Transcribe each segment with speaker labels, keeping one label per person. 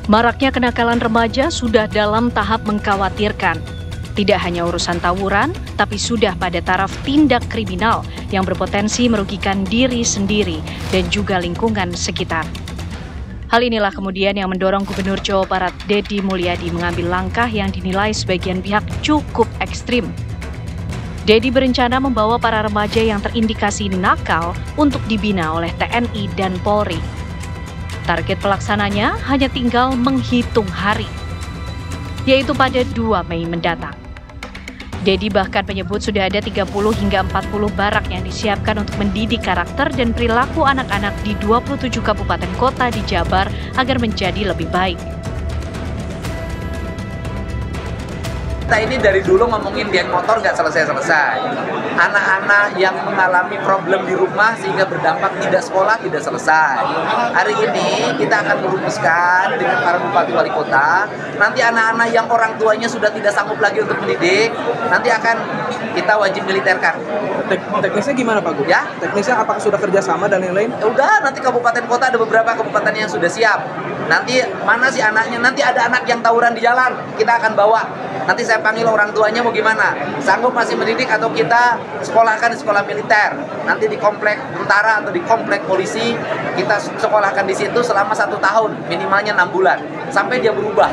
Speaker 1: Maraknya kenakalan remaja sudah dalam tahap mengkhawatirkan. Tidak hanya urusan tawuran, tapi sudah pada taraf tindak kriminal yang berpotensi merugikan diri sendiri dan juga lingkungan sekitar. Hal inilah kemudian yang mendorong Gubernur Jawa Barat Deddy Mulyadi mengambil langkah yang dinilai sebagian pihak cukup ekstrim. Deddy berencana membawa para remaja yang terindikasi nakal untuk dibina oleh TNI dan Polri. Target pelaksananya hanya tinggal menghitung hari, yaitu pada 2 Mei mendatang. Deddy bahkan menyebut sudah ada 30 hingga 40 barak yang disiapkan untuk mendidik karakter dan perilaku anak-anak di 27 kabupaten kota di Jabar agar menjadi lebih baik.
Speaker 2: Kita ini dari dulu ngomongin geng motor nggak selesai-selesai. Anak-anak yang mengalami problem di rumah sehingga berdampak tidak sekolah tidak selesai. Hari ini kita akan merumuskan dengan para bupati wali kota. Nanti anak-anak yang orang tuanya sudah tidak sanggup lagi untuk mendidik, nanti akan kita wajib militerkan.
Speaker 3: Teknisnya gimana Pak Gub?
Speaker 2: Ya?
Speaker 3: Teknisnya apakah sudah kerjasama dan lain-lain?
Speaker 2: Ya udah, nanti kabupaten kota ada beberapa kabupaten yang sudah siap. Nanti mana sih anaknya? Nanti ada anak yang tawuran di jalan, kita akan bawa. Nanti saya panggil orang tuanya mau gimana, sanggup masih mendidik atau kita sekolahkan di sekolah militer, nanti di komplek tentara atau di komplek polisi kita sekolahkan di situ selama 1 tahun, minimalnya 6 bulan sampai dia berubah.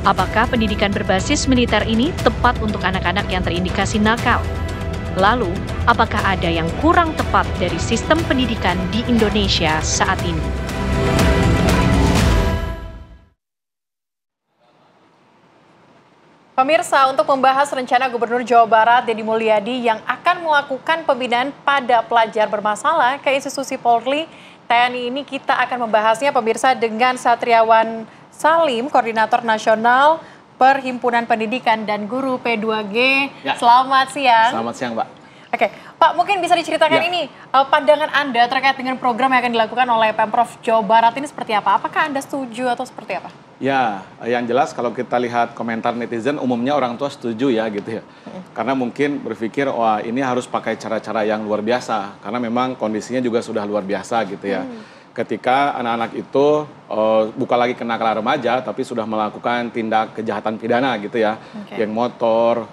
Speaker 1: Apakah pendidikan berbasis militer ini tepat untuk anak-anak yang terindikasi nakal? Lalu, apakah ada yang kurang tepat dari sistem pendidikan di Indonesia saat ini?
Speaker 4: Pemirsa, untuk membahas rencana Gubernur Jawa Barat Deddy Mulyadi yang akan melakukan pembinaan pada pelajar bermasalah ke institusi Polri, TNI ini kita akan membahasnya pemirsa dengan Satriawan Salim, Koordinator Nasional Perhimpunan Pendidikan dan Guru P2G. Ya. Selamat siang.
Speaker 5: Selamat siang, Mbak.
Speaker 4: Oke, Pak, mungkin bisa diceritakan ini pandangan Anda terkait dengan program yang akan dilakukan oleh Pemprov Jawa Barat ini seperti apa? Apakah Anda setuju atau seperti apa?
Speaker 5: Ya, yang jelas kalau kita lihat komentar netizen umumnya orang tua setuju ya gitu ya. Karena mungkin berpikir wah ini harus pakai cara-cara yang luar biasa karena memang kondisinya juga sudah luar biasa gitu ya. Ketika anak-anak itu bukan lagi kenakalan remaja tapi sudah melakukan tindak kejahatan pidana gitu ya. Geng motor,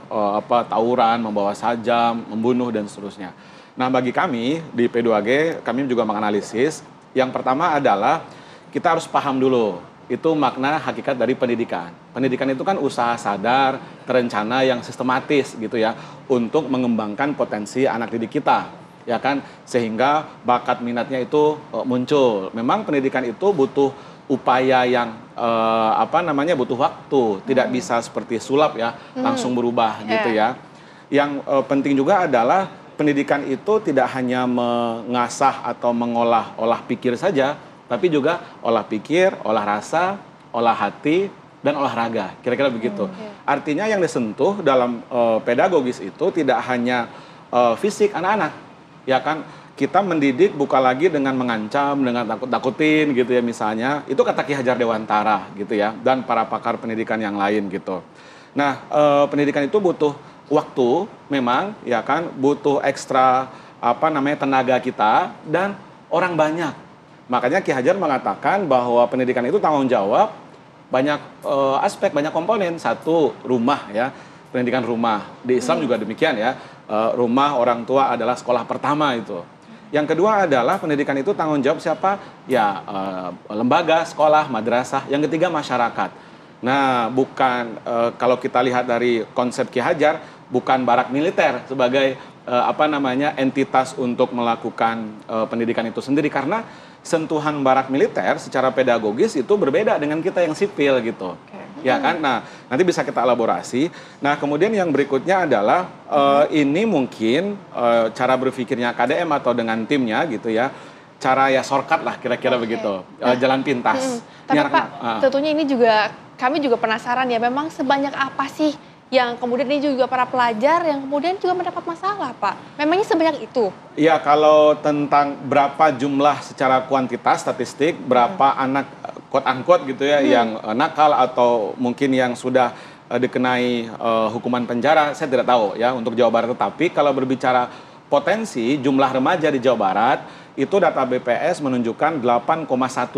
Speaker 5: tawuran, membawa sajam, membunuh dan seterusnya. Nah, bagi kami di P2G kami juga menganalisis yang pertama adalah kita harus paham dulu itu makna hakikat dari pendidikan. Pendidikan itu kan usaha sadar, terencana yang sistematis gitu ya untuk mengembangkan potensi anak didik kita, ya kan, sehingga bakat minatnya itu muncul. Memang pendidikan itu butuh upaya yang butuh waktu, tidak bisa seperti sulap ya langsung berubah gitu ya. Yang penting juga adalah pendidikan itu tidak hanya mengasah atau mengolah olah pikir saja, tapi juga olah pikir, olah rasa, olah hati, dan olahraga. Kira-kira begitu. Artinya yang disentuh dalam pedagogis itu tidak hanya fisik anak-anak. Ya kan, kita mendidik bukan lagi dengan mengancam, dengan takut-takutin gitu ya misalnya. Itu kata Ki Hajar Dewantara gitu ya, dan para pakar pendidikan yang lain gitu. Nah, pendidikan itu butuh waktu memang, ya kan, butuh ekstra tenaga kita dan orang banyak. Makanya Ki Hajar mengatakan bahwa pendidikan itu tanggung jawab banyak aspek, banyak komponen. Satu, rumah ya, pendidikan rumah. Di Islam juga demikian ya, rumah orang tua adalah sekolah pertama itu. Yang kedua adalah pendidikan itu tanggung jawab siapa? Ya lembaga, sekolah, madrasah. Yang ketiga masyarakat. Nah, bukan kalau kita lihat dari konsep Ki Hajar, bukan barak militer sebagai entitas untuk melakukan pendidikan itu sendiri karena sentuhan barak militer secara pedagogis itu berbeda dengan kita yang sipil gitu. Ya kan? Nah, nanti bisa kita elaborasi. Nah, kemudian yang berikutnya adalah ini mungkin cara berpikirnya KDM atau dengan timnya gitu ya. Cara ya shortcut lah kira-kira begitu. Jalan pintas.
Speaker 6: Tapi Pak, tentunya ini juga kami juga penasaran ya, memang sebanyak apa sih yang kemudian ini juga para pelajar yang kemudian juga mendapat masalah, Pak? Memangnya sebanyak itu?
Speaker 5: Iya, kalau tentang berapa jumlah secara kuantitas statistik, berapa anak quote-unquote gitu ya yang nakal atau mungkin yang sudah dikenai hukuman penjara, saya tidak tahu ya untuk Jawa Barat. Tetapi kalau berbicara potensi jumlah remaja di Jawa Barat itu data BPS menunjukkan 8,1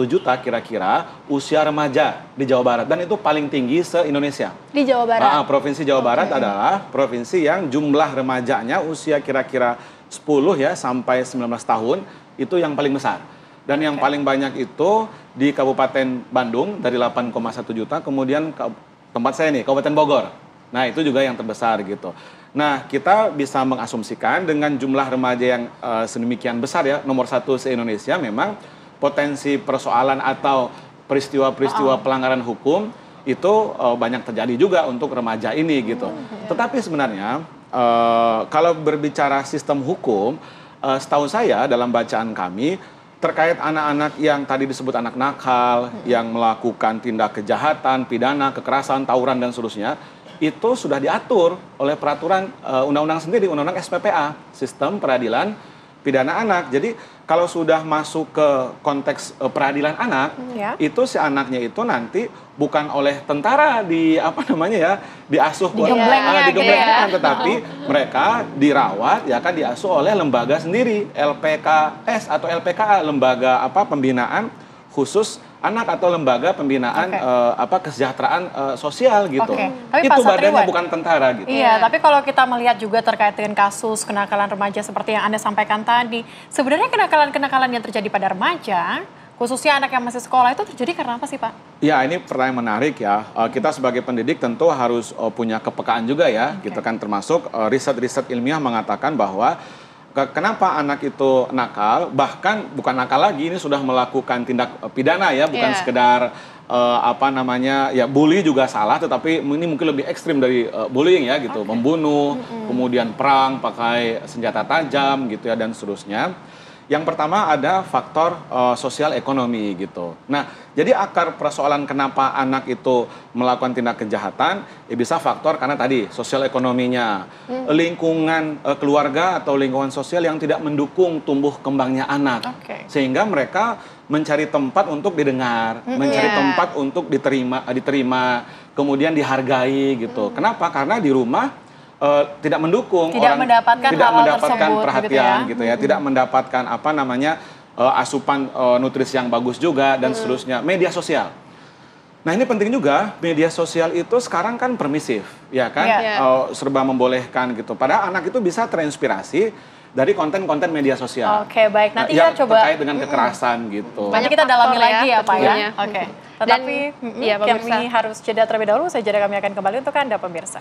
Speaker 5: juta kira-kira usia remaja di Jawa Barat, dan itu paling tinggi se-Indonesia.
Speaker 6: Di Jawa Barat?
Speaker 5: Provinsi Jawa Barat adalah provinsi yang jumlah remajanya usia kira-kira 10 ya sampai 19 tahun itu yang paling besar. Dan yang paling banyak itu di Kabupaten Bandung dari 8,1 juta, kemudian tempat saya nih, Kabupaten Bogor. Nah, itu juga yang terbesar gitu. Nah, kita bisa mengasumsikan dengan jumlah remaja yang sedemikian besar ya, nomor 1 se-Indonesia, memang potensi persoalan atau peristiwa-peristiwa pelanggaran hukum itu banyak terjadi juga untuk remaja ini gitu. Tetapi sebenarnya kalau berbicara sistem hukum, setahu saya dalam bacaan kami, terkait anak-anak yang tadi disebut anak nakal, yang melakukan tindak kejahatan, pidana, kekerasan, tawuran, dan seterusnya, itu sudah diatur oleh peraturan undang-undang sendiri, undang-undang SPPA, Sistem Peradilan Pidana Anak. Jadi kalau sudah masuk ke konteks peradilan anak, itu si anaknya itu nanti bukan oleh tentara diasuh digemblengkan, tetapi mereka dirawat ya kan, diasuh oleh lembaga sendiri, LPKS atau LPKA, lembaga pembinaan khusus anak atau lembaga pembinaan kesejahteraan sosial gitu. Tapi itu badannya bukan tentara gitu.
Speaker 4: Iya, tapi kalau kita melihat juga terkait dengan kasus kenakalan remaja seperti yang Anda sampaikan tadi, sebenarnya kenakalan-kenakalan yang terjadi pada remaja, khususnya anak yang masih sekolah, itu terjadi karena apa sih, Pak?
Speaker 5: Ya, ini pertanyaan menarik ya. Kita sebagai pendidik tentu harus punya kepekaan juga ya, gitu kan, termasuk riset-riset ilmiah mengatakan bahwa kenapa anak itu nakal, bahkan bukan nakal lagi, ini sudah melakukan tindak pidana ya, bukan sekedar bully juga salah, tetapi ini mungkin lebih ekstrim dari bullying ya gitu, membunuh, kemudian perang pakai senjata tajam gitu ya, dan seterusnya. Yang pertama ada faktor sosial ekonomi gitu. Nah, jadi akar persoalan kenapa anak itu melakukan tindak kejahatan, bisa faktor karena tadi sosial ekonominya, lingkungan keluarga atau lingkungan sosial yang tidak mendukung tumbuh kembangnya anak, sehingga mereka mencari tempat untuk didengar, mencari tempat untuk diterima, kemudian dihargai gitu. Kenapa? Karena di rumah tidak mendukung,
Speaker 4: tidak mendapatkan
Speaker 5: perhatian gitu ya, tidak mendapatkan asupan nutrisi yang bagus juga, dan seterusnya. Media sosial. Nah, ini penting juga, media sosial itu sekarang kan permisif, ya kan, serba membolehkan gitu. Padahal anak itu bisa terinspirasi dari konten-konten media sosial.
Speaker 4: Oke, baik. Nanti
Speaker 5: yang
Speaker 4: kita coba
Speaker 5: terkait dengan kekerasan gitu.
Speaker 4: Nanti kita dalami lagi ya, Pak ya. Oke. Tetapi
Speaker 6: kami
Speaker 4: harus jeda terlebih dahulu. Saya kami akan kembali untuk Anda pemirsa.